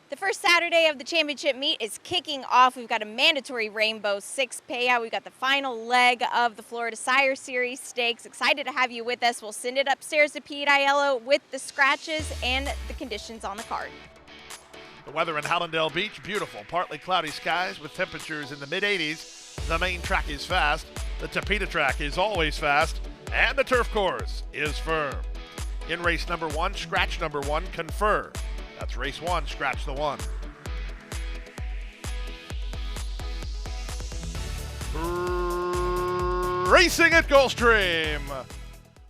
The first Saturday of the championship meet is kicking off. We've got a mandatory Rainbow Six payout. We've got the final leg of the Florida Sire Series Stakes. Excited to have you with us. We'll send it upstairs to Pete Aiello with the scratches and the conditions on the card. The weather in Hallandale Beach, beautiful. Partly cloudy skies with temperatures in the mid-80s. The main track is fast. The Tapeta track is always fast. And the turf course is firm. In race number 1, scratch number 1, Confer. That's race 1, scratch the 1. Racing at Gulfstream.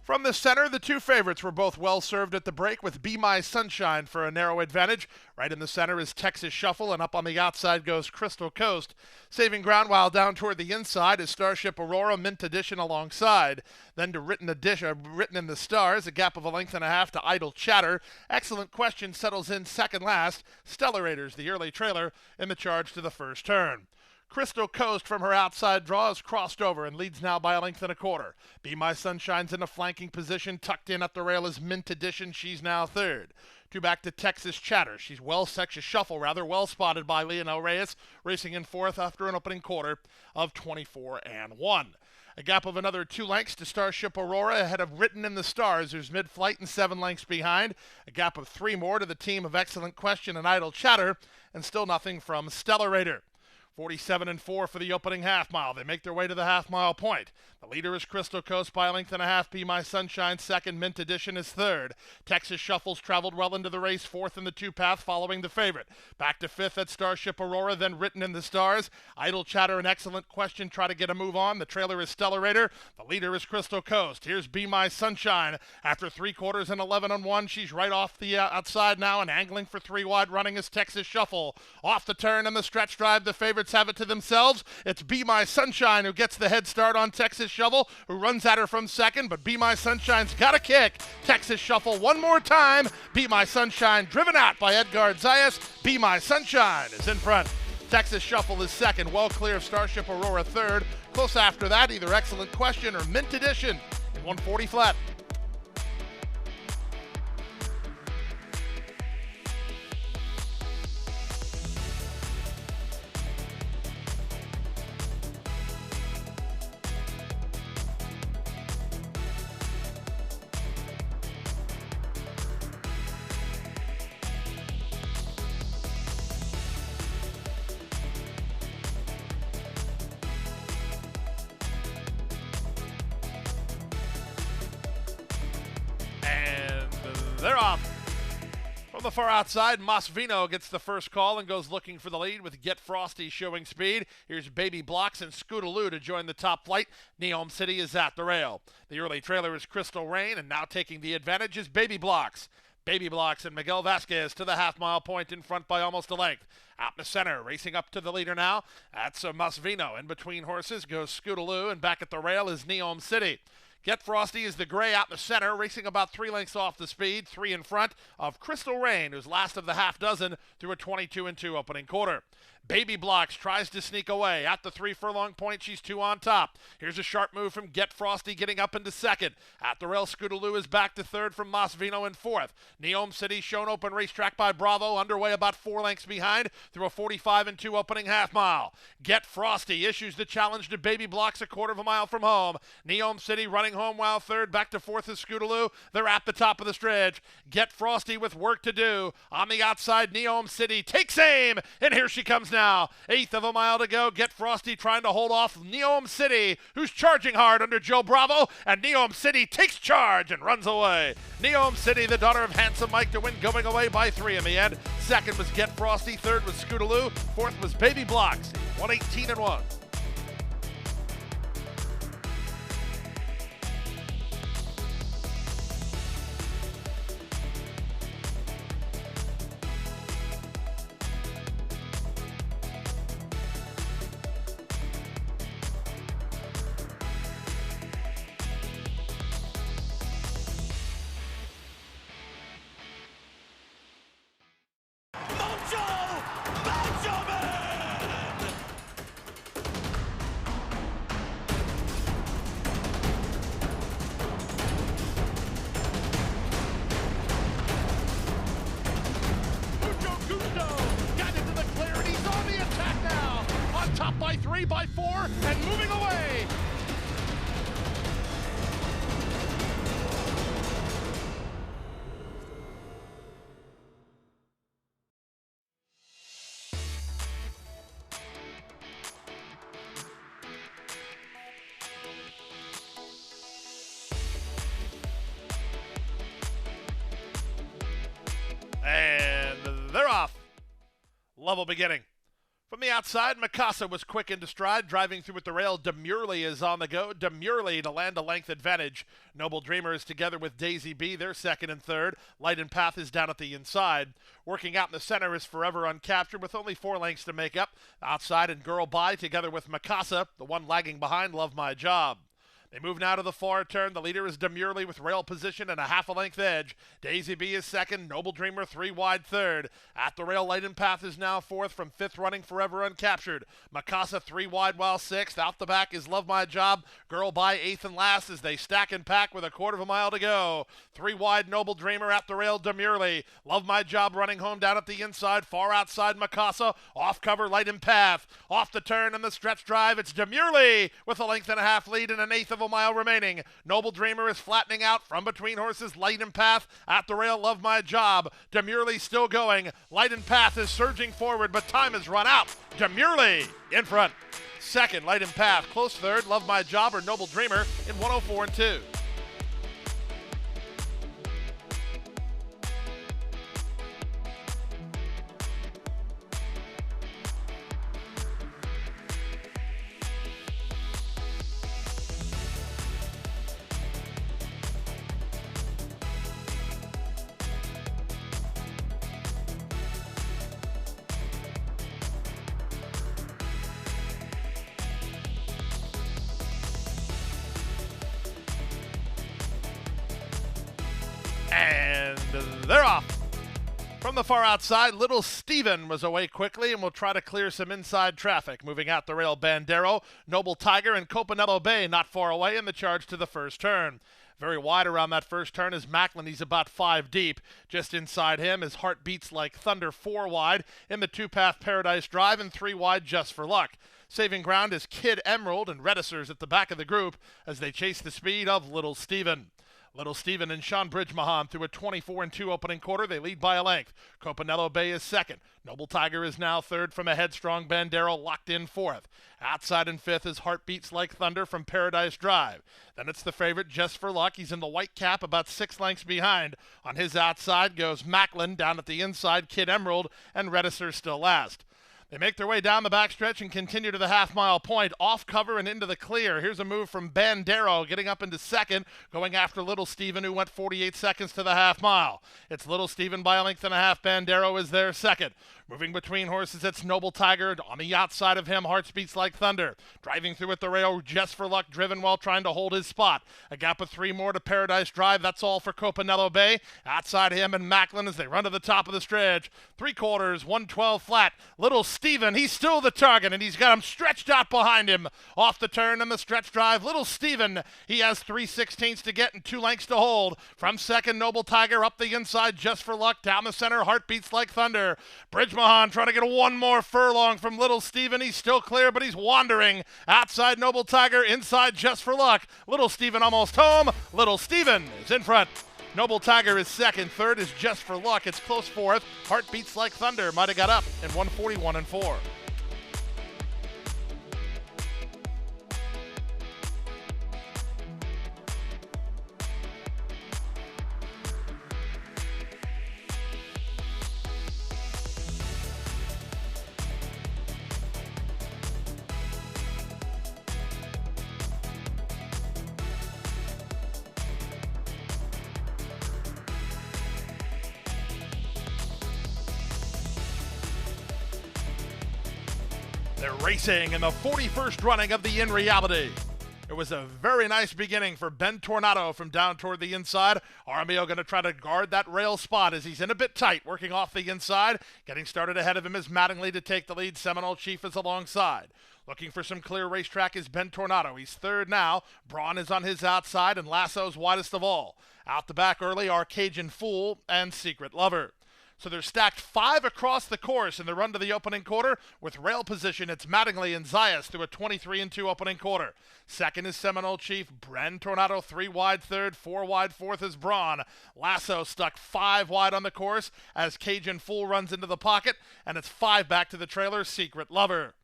From the center, the two favorites were both well served at the break with Be My Sunshine for a narrow advantage. Right in the center is Texas Shuffle, and up on the outside goes Crystal Coast. Saving ground while down toward the inside is Starship Aurora, Mint Edition alongside. Then to Written in the Stars, a gap of a length and a half to Idle Chatter. Excellent Question settles in second last. Stellarators, the early trailer, in the charge to the first turn. Crystal Coast from her outside draw is crossed over and leads now by a length and a quarter. Be My Sunshine's in a flanking position. Tucked in at the rail is Mint Edition. She's now third. Two back to Texas Chatter. She's Texas Shuffle, well spotted by Leonel Reyes, racing in fourth after an opening quarter of 24-1. A gap of another 2 lengths to Starship Aurora ahead of Written in the Stars, who's mid-flight and 7 lengths behind. A gap of 3 more to the team of Excellent Question and Idle Chatter, and still nothing from Stellarator. 47-4 for the opening half mile. They make their way to the half mile point. The leader is Crystal Coast by a length and a half. Be My Sunshine second. Mint Edition is third. Texas Shuffles traveled well into the race, fourth in the 2-path following the favorite. Back to fifth at Starship Aurora, then Written in the Stars. Idle Chatter, an Excellent Question, try to get a move on. The trailer is Stellarator. The leader is Crystal Coast. Here's Be My Sunshine. After 3 quarters and 11-1, she's right off the outside now and angling for 3 wide running is Texas Shuffle. Off the turn and the stretch drive, the favorites have it to themselves. It's Be My Sunshine who gets the head start on Texas Shuffle, who runs at her from second, but Be My Sunshine's got a kick. Texas Shuffle one more time. Be My Sunshine driven out by Edgar Zayas. Be My Sunshine is in front. Texas Shuffle is second, well clear of Starship Aurora third. Close after that, either Excellent Question or Mint Edition in 140 flat. They're off. From the far outside, Masvino gets the first call and goes looking for the lead with Get Frosty showing speed. Here's Baby Blocks and Scootaloo to join the top flight. Neom City is at the rail. The early trailer is Crystal Rain, and now taking the advantage is Baby Blocks. Baby Blocks and Miguel Vasquez to the half-mile point in front by almost a length. Out in the center, racing up to the leader now. That's Masvino. In between horses goes Scootaloo, and back at the rail is Neom City. Get Frosty is the gray out in the center, racing about 3 lengths off the speed, 3 in front of Crystal Rain, who's last of the half dozen through a 22-2 opening quarter. Baby Blocks tries to sneak away. At the 3 furlong point, she's 2 on top. Here's a sharp move from Get Frosty getting up into second. At the rail, Scootaloo is back to third from Masvino in fourth. Neom City shown open racetrack by Bravo, underway about 4 lengths behind through a 45-2 opening half mile. Get Frosty issues the challenge to Baby Blocks a quarter of a mile from home. Neom City running home while third. Back to fourth is Scootaloo. They're at the top of the stretch. Get Frosty with work to do. On the outside, Neom City takes aim, and here she comes now. 1/8 of a mile to go. Get Frosty trying to hold off Neom City, who's charging hard under Joe Bravo, and Neom City takes charge and runs away. Neom City, the daughter of Handsome Mike, to win, going away by 3 in the end. Second was Get Frosty. Third was Scootaloo. Fourth was Baby Blocks. 118-1. 3 by 4 and moving away. And they're off. Level beginning. From the outside, Mikasa was quick into stride, driving through at the rail. Demurely is on the go. Demurely to land a length advantage. Noble Dreamer is together with Daisy B. They're second and third. Light and Path is down at the inside. Working out in the center is Forever Uncaptured with only 4 lengths to make up. Outside and Girl By together with Mikasa. The one lagging behind, Love My Job. They move now to the far turn. The leader is Demurely with rail position and a half a length edge. Daisy B is second. Noble Dreamer 3 wide third. At the rail, Light and Path is now fourth from fifth running Forever Uncaptured. Mikasa 3 wide while sixth. Out the back is Love My Job. Girl By eighth and last as they stack and pack with a quarter of a mile to go. 3 wide Noble Dreamer at the rail Demurely. Love My Job running home down at the inside. Far outside Mikasa. Off cover Light and Path. Off the turn and the stretch drive. It's Demurely with a length and a half lead and an eighth of a mile remaining. Noble Dreamer is flattening out from between horses. Light and Path at the rail. Love My Job. Demurely still going. Light and Path is surging forward, but time has run out. Demurely in front. Second, Light and Path. Close third, Love My Job or Noble Dreamer in 104 and 2. And they're off. From the far outside, Little Steven was away quickly and will try to clear some inside traffic. Moving out the rail, Bandero, Noble Tiger, and Copanello Bay not far away in the charge to the first turn. Very wide around that first turn is Macklin. He's about 5 deep. Just inside him, his heart beats like thunder 4 wide in the 2-path Paradise Drive and 3 wide Just for Luck. Saving ground is Kid Emerald and Redisers at the back of the group as they chase the speed of Little Steven. Little Steven and Sean Bridgemahan through a 24 and 2 opening quarter. They lead by a length. Copanello Bay is second. Noble Tiger is now third from a headstrong Bandero locked in fourth. Outside in fifth is Heartbeats Like Thunder from Paradise Drive. Then it's the favorite Just for Luck. He's in the white cap about 6 lengths behind. On his outside goes Macklin. Down at the inside, Kid Emerald and Rediser still last. They make their way down the backstretch and continue to the half-mile point, off cover and into the clear. Here's a move from Bandero, getting up into second, going after Little Steven, who went 48 seconds to the half-mile. It's Little Steven by a length and a half. Bandero is there second. Moving between horses, it's Noble Tiger. On the outside of him, Hearts Beats Like Thunder. Driving through at the rail, Just for Luck, driven well, trying to hold his spot. A gap of 3 more to Paradise Drive. That's all for Copanello Bay. Outside him and Macklin as they run to the top of the stretch. 3/4, 112 flat. Little Steven, he's still the target, and he's got him stretched out behind him. Off the turn and the stretch drive, Little Steven, he has 3/16 to get and 2 lengths to hold. From second, Noble Tiger up the inside, Just for Luck. Down the center, Heartbeats Like Thunder. Bridgemahan trying to get 1 more furlong from Little Steven. He's still clear, but he's wandering. Outside Noble Tiger, inside Just for Luck. Little Steven almost home. Little Steven is in front. Noble Tiger is second. Third is Just for Luck. It's close fourth. Heartbeats Like Thunder might have got up in 141 and 4. They're racing in the 41st running of the In Reality. It was a very nice beginning for Ben Tornado from down toward the inside. Armio going to try to guard that rail spot as he's in a bit tight, working off the inside. Getting started ahead of him is Mattingly to take the lead. Seminole Chief is alongside. Looking for some clear racetrack is Ben Tornado. He's third now. Braun is on his outside, and Lasso's widest of all. Out the back early are Cajun Fool and Secret Lover. So they're stacked 5 across the course in the run to the opening quarter. With rail position, it's Mattingly and Zayas through a 23-2 opening quarter. Second is Seminole Chief. Bren Tornado 3 wide third, 4 wide fourth is Braun. Lasso stuck 5 wide on the course as Cajun Fool runs into the pocket, and it's 5 back to the trailer, Secret Lover.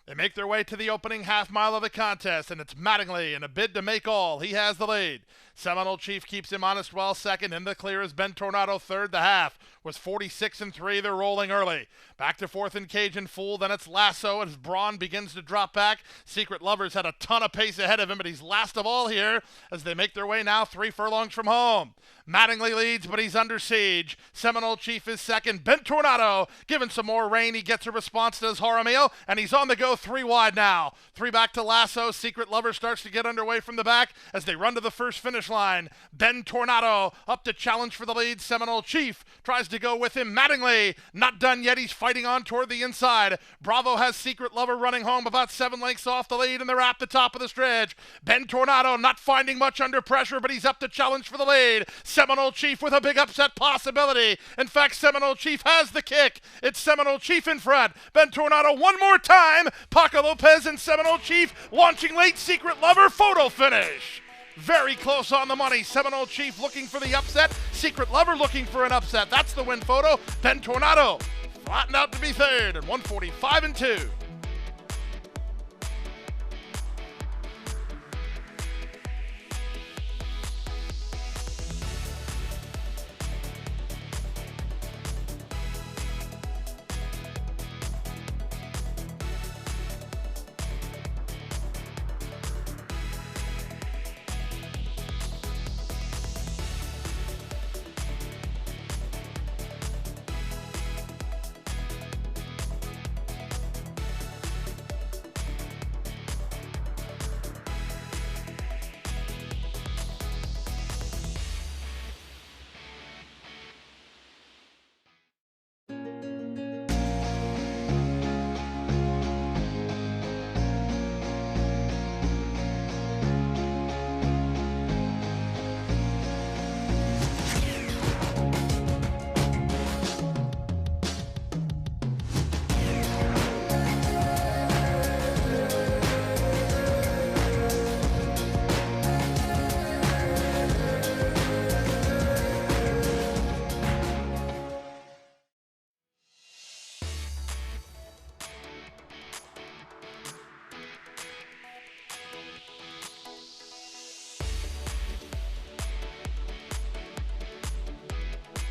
They make their way to the opening half mile of the contest, and it's Mattingly in a bid to make all. He has the lead. Seminole Chief keeps him honest well second. In the clear is Ben Tornado third. The half was 46-3. They're rolling early. Back to fourth and Cajun Fool. Then it's Lasso as Braun begins to drop back. Secret Lover's had a ton of pace ahead of him, but he's last of all here as they make their way now 3 furlongs from home. Mattingly leads, but he's under siege. Seminole Chief is second. Ben Tornado given some more rain. He gets a response to his Jaramillo, and he's on the go 3 wide now. 3 back to Lasso. Secret Lover starts to get underway from the back as they run to the first finish line. Ben Tornado up to challenge for the lead. Seminole Chief tries to go with him. Mattingly not done yet. He's fighting on toward the inside. Bravo has Secret Lover running home about 7 lengths off the lead, and they're at the top of the stretch. Ben Tornado not finding much under pressure, but he's up to challenge for the lead. Seminole Chief with a big upset possibility. In fact, Seminole Chief has the kick. It's Seminole Chief in front. Ben Tornado one more time. Paco Lopez and Seminole Chief launching late. Secret Lover photo finish. Very close on the money. Seminole Chief looking for the upset. Secret Lover looking for an upset. That's the win photo. Ben Tornado flattened out to be third at 145-2.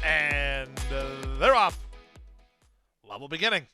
And they're off. Level beginning.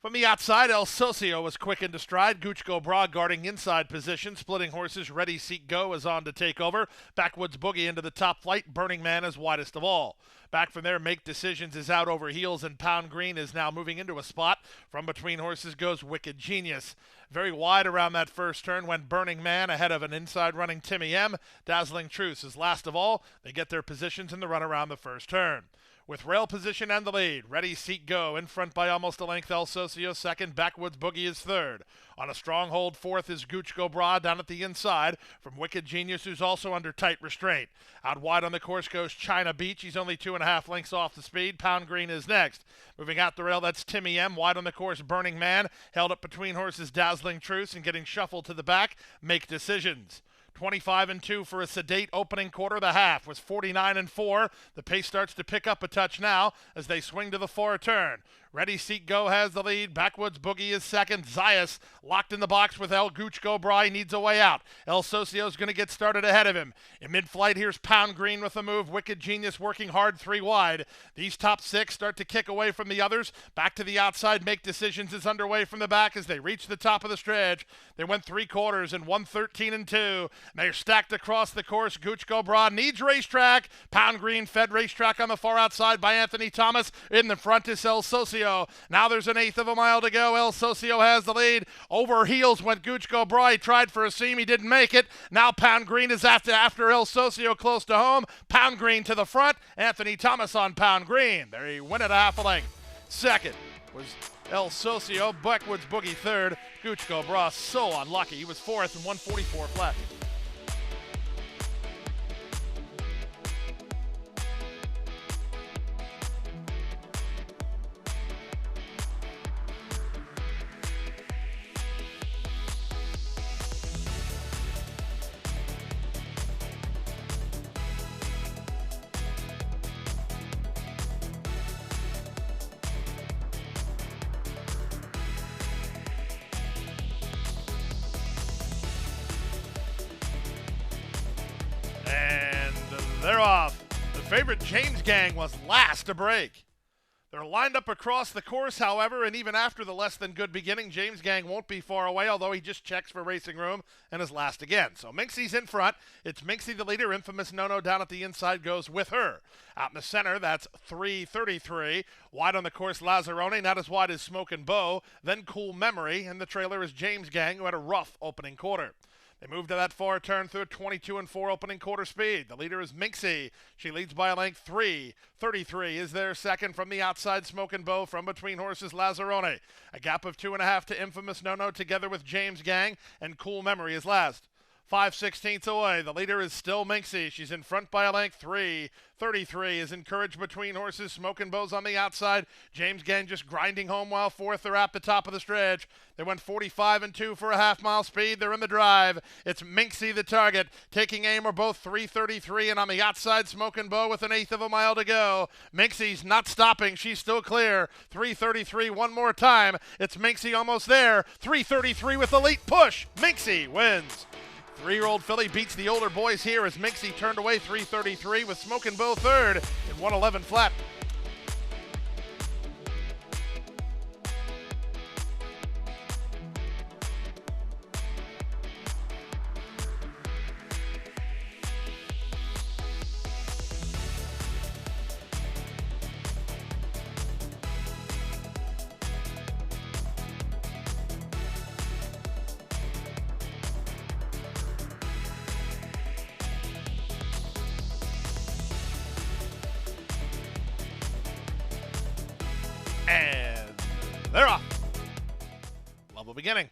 From the outside, El Socio was quick into stride. Gooch Go Bra guarding inside position. Splitting horses, Ready, Seek, Go is on to take over. Backwoods Boogie into the top flight. Burning Man is widest of all. Back from there, Make Decisions is out over heels, and Pound Green is now moving into a spot. From between horses goes Wicked Genius. Very wide around that first turn went Burning Man ahead of an inside running Timmy M. Dazzling Truce is last of all. They get their positions in the run around the first turn. With rail position and the lead, Ready, Seek, Go in front by almost a length. El Socio second, Backwoods Boogie is third. On a stronghold fourth is Gooch Go Bra down at the inside from Wicked Genius, who's also under tight restraint. Out wide on the course goes China Beach. He's only 2.5 lengths off the speed. Pound Green is next. Moving out the rail, that's Timmy M. Wide on the course, Burning Man. Held up between horses, Dazzling Truce, and getting shuffled to the back, Make Decisions. 25-2 for a sedate opening quarter. The half was 49-4. The pace starts to pick up a touch now as they swing to the far turn. Ready, Seek, Go has the lead. Backwoods Boogie is second. Zayas locked in the box with El Gooch Go Bra. He needs a way out. El Socio's going to get started ahead of him. In mid-flight, here's Pound Green with a move. Wicked Genius working hard 3 wide. These top 6 start to kick away from the others. Back to the outside. Make Decisions is underway from the back as they reach the top of the stretch. They went 3 quarters in 1:13-2. They're stacked across the course. Gooch Go Bra needs racetrack. Pound Green fed racetrack on the far outside by Anthony Thomas. In the front is El Socio. Now there's an 1/8 of a mile to go. El Socio has the lead. Over heels went Gooch Go Bra. He tried for a seam. He didn't make it. Now Pound Green is after El Socio close to home. Pound Green to the front. Anthony Thomas on Pound Green. There he win at a half a length. Second was El Socio. Backwoods Boogie third. Gooch Go Bra so unlucky. He was fourth and 144 flat. favorite James Gang was last to break. They're lined up across the course, however, and even after the less than good beginning, James Gang won't be far away, although he just checks for racing room and is last again. So Minxie's in front. It's Minxie the leader. Infamous No-No down at the inside goes with her. Out in the center, that's 3:33. Wide on the course, Lazzaroni, not as wide as Smoke and Bow. Then Cool Memory, and the trailer is James Gang, who had a rough opening quarter. They move to that far turn through a 22-4 opening quarter speed. The leader is Minxie. She leads by a length. 3:33 is their second. From the outside, Smoke and Bow. From between horses, Lazzaroni. A gap of 2.5 to Infamous No-No together with James Gang, and Cool Memory is last. 5/16 away. The leader is still Minxie. She's in front by a length. 3:33 is encouraged between horses. Smoke and Bow's on the outside. James Gang just grinding home while fourth. They're at the top of the stretch. They went 45-2 for a half-mile speed. They're in the drive. It's Minxie the target. Taking aim are both 3:33, and on the outside, Smoke and Bow with an eighth of a mile to go. Minxie's not stopping. She's still clear. 3:33 one more time. It's Minxie almost there. 3:33 with a late push. Minxie wins. 3-year-old filly beats the older boys here as Minxie turned away 3:33 with Smoke and Bow third in 1:11 flat. And they're off. Level beginning.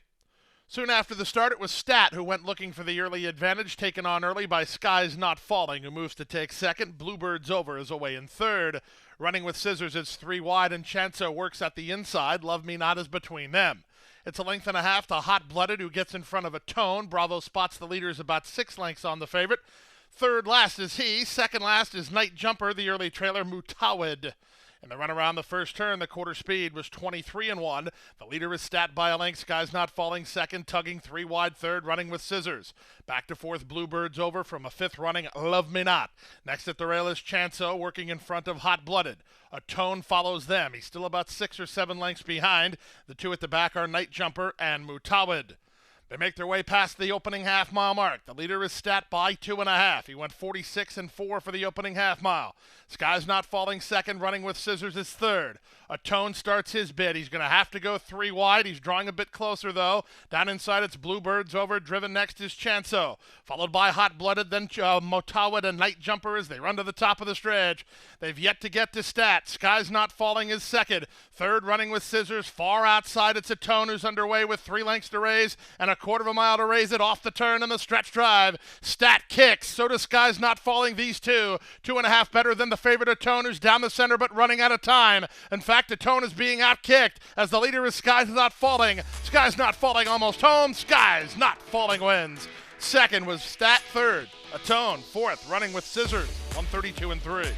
Soon after the start, it was Stat who went looking for the early advantage, taken on early by Skies Not Falling, who moves to take second. Bluebird's Over is away in third. Running with Scissors, it's 3 wide, and Chanso works at the inside. Love Me Not is between them. It's a length and a half to Hot Blooded, who gets in front of a Tone. Bravo spots the leader is about 6 lengths on the favorite. Third last is he. Second last is Night Jumper, the early trailer, Mutawid. In the run around the first turn, the quarter speed was 23-1. The leader is Stat by a length. Skies Not Falling second, tugging 3 wide third, running with Scissors. Back to fourth, Bluebird's Over from a fifth running, Love Me Not. Next at the rail is Chanso, working in front of Hot Blooded. A Tone follows them. He's still about 6 or 7 lengths behind. The two at the back are Night Jumper and Mutawid. They make their way past the opening half-mile mark. The leader is Stat by 2.5. He went 46-4 for the opening half-mile. Skies Not Falling second, running with Scissors is third. A Tone starts his bid. He's going to have to go 3 wide. He's drawing a bit closer, though. Down inside, it's Bluebird's Over. Driven next is Chanso, followed by Hot Blooded, then Motawid and Night Jumper as they run to the top of the stretch. They've yet to get to Stat. Skies Not Falling is second. Third, running with Scissors. Far outside, it's a Tone who's underway with 3 lengths to raise and a quarter of a mile to raise it off the turn in the stretch drive. Stat kicks. So does Skies Not Falling. These two. 2.5 better than the favorite of Tone, who's down the center but running out of time. In fact, the Tone is being outkicked as the leader is Skies Not Falling. Skies Not Falling almost home. Skies Not Falling wins. Second was Stat third. A Tone fourth, running with Scissors. 132-3.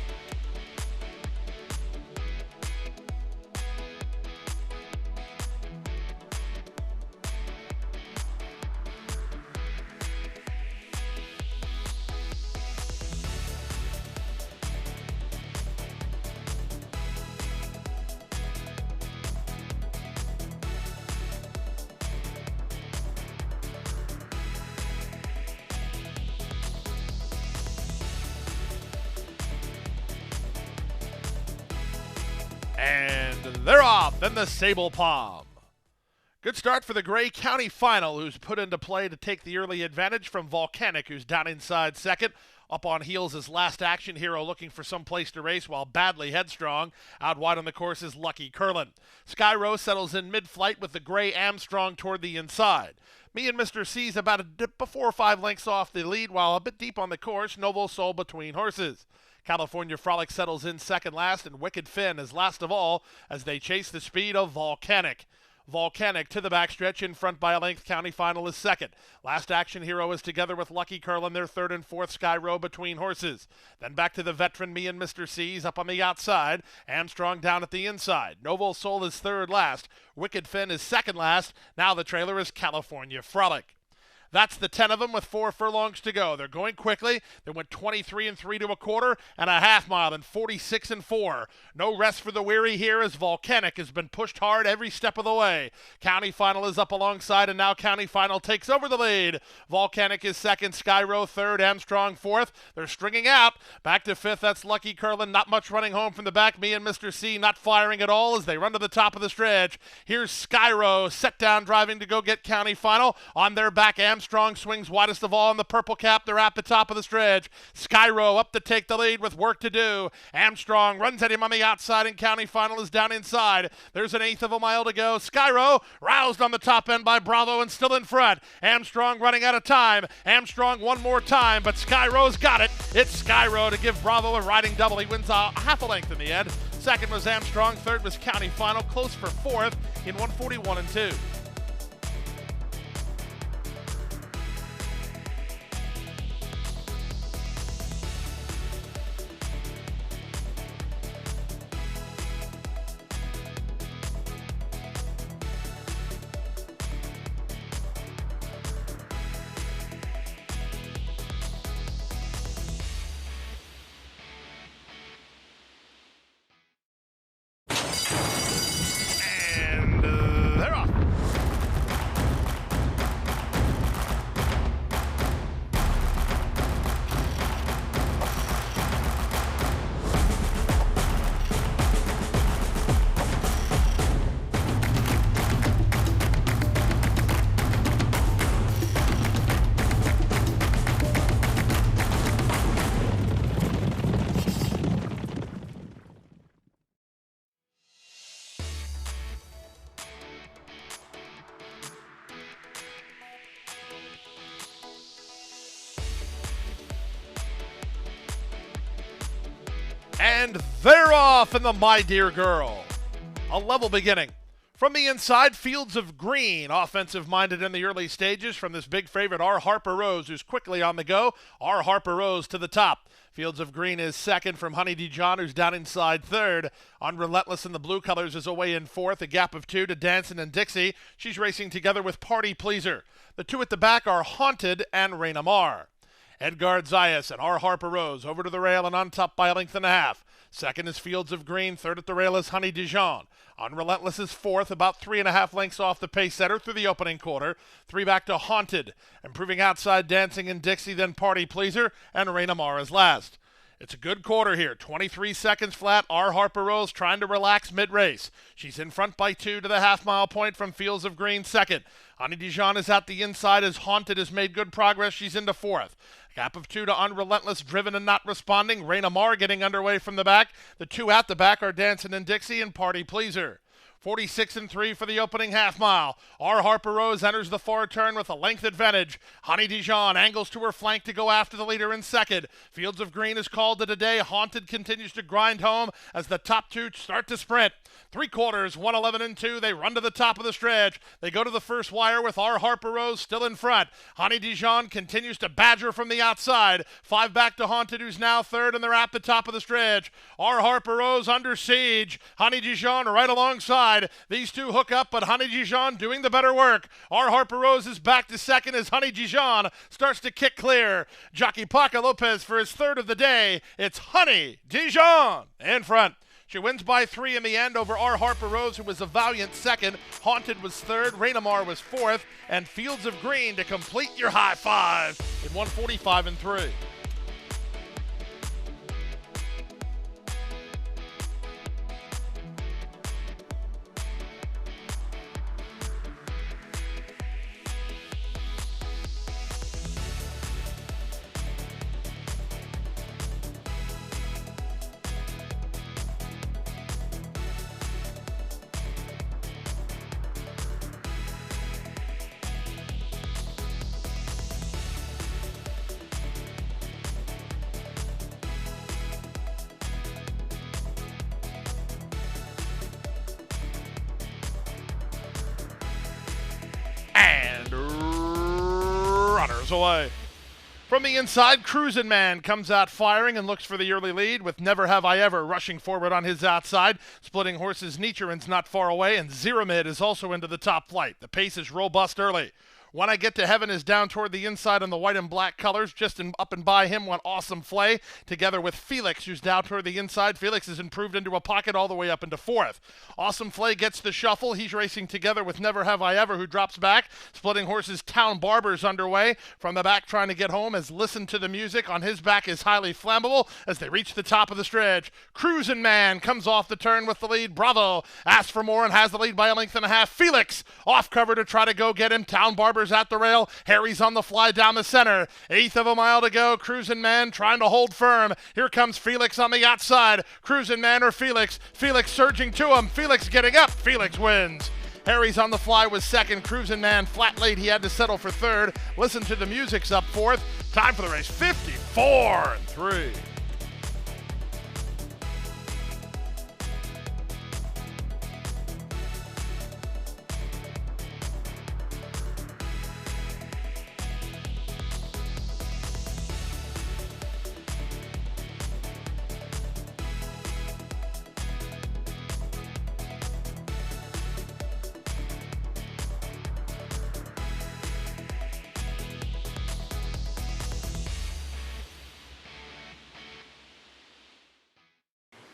And they're off in the Sable Palm. Good start for the Gray County Final, who's put into play to take the early advantage from Volcanic, who's down inside second. Up on heels is Last Action Hero, looking for some place to race, while Badly Headstrong. Out wide on the course is Lucky Curlin. Sky Rose settles in mid-flight with the Gray Armstrong toward the inside. Me and Mr. C's about a dip 4 or 5 lengths off the lead, while a bit deep on the course, Novo Soul between horses. California Frolic settles in second last, and Wicked Finn is last of all as they chase the speed of Volcanic. Volcanic to the backstretch, in front by a length. County Final is second. Last Action Hero is together with Lucky Curlin, their third and fourth. Sky Row between horses. Then back to the veteran, Me and Mr. C's up on the outside. Armstrong down at the inside. Novo Soul is third last. Wicked Finn is second last. Now the trailer is California Frolic. That's the 10 of them with 4 furlongs to go. They're going quickly. They went 23 and 3 to a quarter and a half mile, and 46 and 4. No rest for the weary here as Volcanic has been pushed hard every step of the way. County Final is up alongside, and now County Final takes over the lead. Volcanic is second, Skyro third, Armstrong fourth. They're stringing out. Back to fifth, that's Lucky Curlin. Not much running home from the back. Me and Mr. C not firing at all as they run to the top of the stretch. Here's Skyro set down driving to go get County Final. On their back, Armstrong swings widest of all in the purple cap. They're at the top of the stretch. Skyro up to take the lead with work to do. Armstrong runs at him on the outside, and County Final is down inside. There's an eighth of a mile to go. Skyro roused on the top end by Bravo and still in front. Armstrong running out of time. Armstrong one more time, but Skyro's got it. It's Skyro to give Bravo a riding double. He wins half a length in the end. Second was Armstrong. Third was County Final. Close for fourth in 141 and 2. They're off. And they're off in the My Dear Girl. A level beginning. From the inside, Fields of Green, offensive-minded in the early stages from this big favorite, R. Harper Rose, who's quickly on the go. R. Harper Rose to the top. Fields of Green is second from Honey Dijon, who's down inside third. Unrelentless in the blue colors is away in fourth, a gap of 2 to Dancin' and Dixie. She's racing together with Party Pleaser. The two at the back are Haunted and Raina Mar. Edgard Zayas and R. Harper Rose over to the rail and on top by a length and a half. Second is Fields of Green. Third at the rail is Honey Dijon. Unrelentless is fourth, about 3.5 lengths off the pace setter through the opening quarter. 3 back to Haunted. Improving outside Dancing and Dixie, then Party Pleaser, and Raina Mar is last. It's a good quarter here. 23 seconds flat. R. Harper Rose trying to relax mid-race. She's in front by 2 to the half-mile point from Fields of Green second. Honey Dijon is at the inside as Haunted has made good progress. She's into fourth. Gap of 2 to Unrelentless, driven and not responding. Raina Mar getting underway from the back. The two at the back are Dancin' and Dixie and Party Pleaser. 46 and 3 for the opening half mile. R. Harper Rose enters the far turn with a length advantage. Honey Dijon angles to her flank to go after the leader in second. Fields of Green is called to today. Haunted continues to grind home as the top two start to sprint. 3/4, 111 and 2. They run to the top of the stretch. They go to the first wire with R. Harper Rose still in front. Honey Dijon continues to badger from the outside. 5 back to Haunted, who's now third, and they're at the top of the stretch. R. Harper Rose under siege. Honey Dijon right alongside. These two hook up, but Honey Dijon doing the better work. R. Harper Rose is back to second as Honey Dijon starts to kick clear. Jockey Paca Lopez for his third of the day. It's Honey Dijon in front. She wins by 3 in the end over R. Harper Rose, who was a valiant second. Haunted was third. Raina Mar was fourth. And Fields of Green to complete your high five in 145 and 3. And runners away. From the inside, Cruisin' Man comes out firing and looks for the early lead with Never Have I Ever rushing forward on his outside. Splitting Horses, Nietzscheran's not far away, and Zeramid is also into the top flight. The pace is robust early. When I Get to Heaven is down toward the inside in the white and black colors. Just up and by him went Awesome Flay, together with Felix, who's down toward the inside. Felix is improved into a pocket all the way up into fourth. Awesome Flay gets the shuffle. He's racing together with Never Have I Ever, who drops back. Splitting Horses Town Barber's underway. From the back trying to get home as Listen to the Music on his back is Highly Flammable as they reach the top of the stretch. Cruisin' Man comes off the turn with the lead. Bravo asks for more and has the lead by a length and a half. Felix off cover to try to go get him. Town Barber's at the rail. Harry's on the fly down the center. Eighth of a mile to go. Cruisin' Man trying to hold firm. Here comes Felix on the outside. Cruisin' Man or Felix. Felix surging to him. Felix getting up. Felix wins. Harry's on the fly was second. Cruisin' Man flat late. He had to settle for third. Listen to the Music's up fourth. Time for the race. 54-3.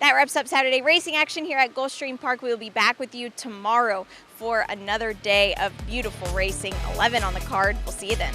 That wraps up Saturday racing action here at Gulfstream Park. We will be back with you tomorrow for another day of beautiful racing. 11 on the card. We'll see you then.